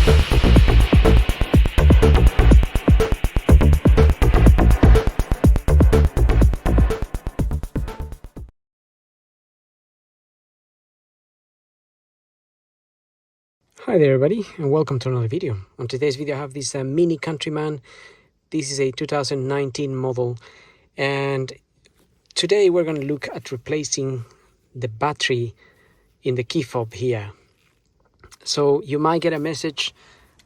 Hi there everybody, and welcome to another video. On today's video I have this Mini Countryman. This is a 2019 model, and today we're going to look at replacing the battery in the key fob here. So you might get a message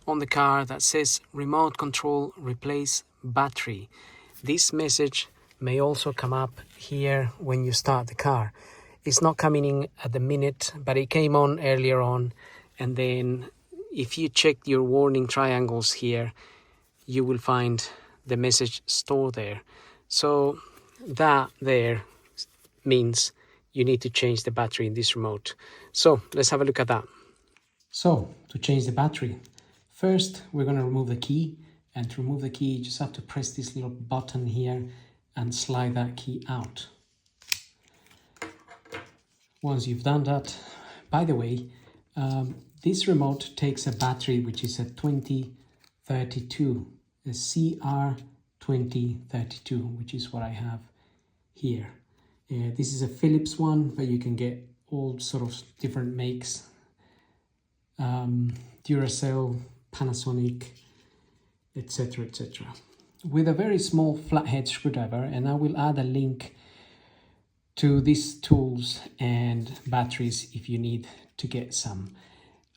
on the car that says remote control replace battery. This message may also come up here when you start the car. It's not coming in at the minute, but it came on earlier on. And then if you check your warning triangles here, you will find the message stored there. So that there means you need to change the battery in this remote. So let's have a look at that. So to change the battery, first we're going to remove the key. And to remove the key, you just have to press this little button here and slide that key out. Once you've done that, by the way, this remote takes a battery which is a 2032, a CR2032, which is what I have here. This is a Philips one, but you can get all sort of different makes. Duracell, Panasonic, etc, etc. With a very small flathead screwdriver, and I will add a link to these tools and batteries if you need to get some.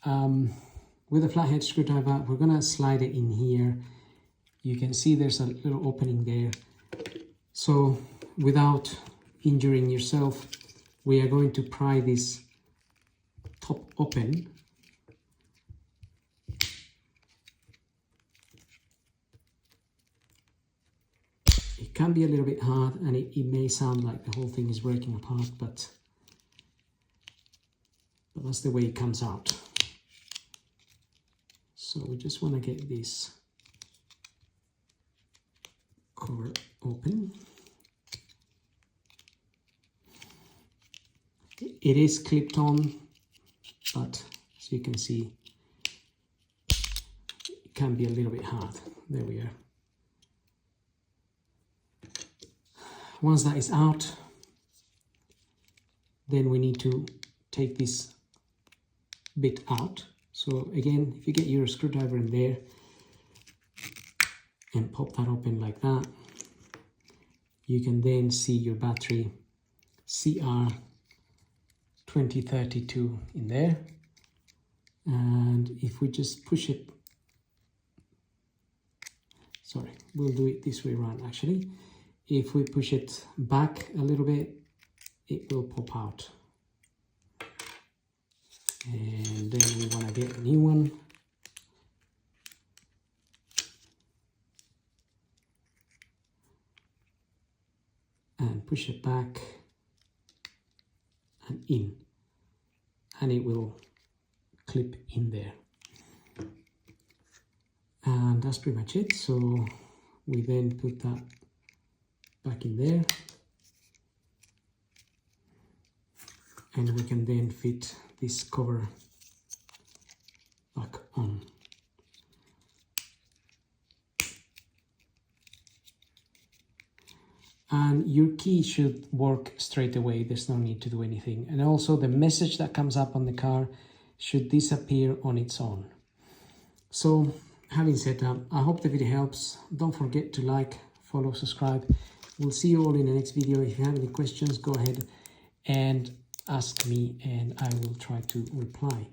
With a flathead screwdriver, we're going to slide it in here. You can see there's a little opening there. So without injuring yourself, we are going to pry this top open. It can be a little bit hard, and it may sound like the whole thing is breaking apart, but that's the way it comes out. So we just want to get this cover open. It is clipped on, but as you can see, it can be a little bit hard. There we are. Once that is out, then we need to take this bit out. So again, if you get your screwdriver in there and pop that open like that, you can then see your battery CR2032 in there. And if we just push it, sorry, we'll do it this way around actually. If we push it back a little bit, it will pop out. And then we want to get a new one. And push it back and in. And it will clip in there. And that's pretty much it. So we then put that back in there. And we can then fit this cover back on. And your key should work straight away. There's no need to do anything. And also the message that comes up on the car should disappear on its own. So having said that, I hope the video helps. Don't forget to like, follow, subscribe. We'll see you all in the next video. If you have any questions, go ahead and ask me and I will try to reply.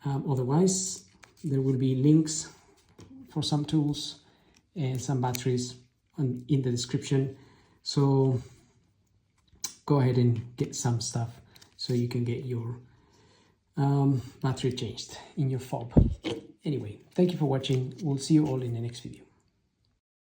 Otherwise, there will be links for some tools and some batteries in the description. So go ahead and get some stuff so you can get your battery changed in your fob. Anyway, thank you for watching. We'll see you all in the next video.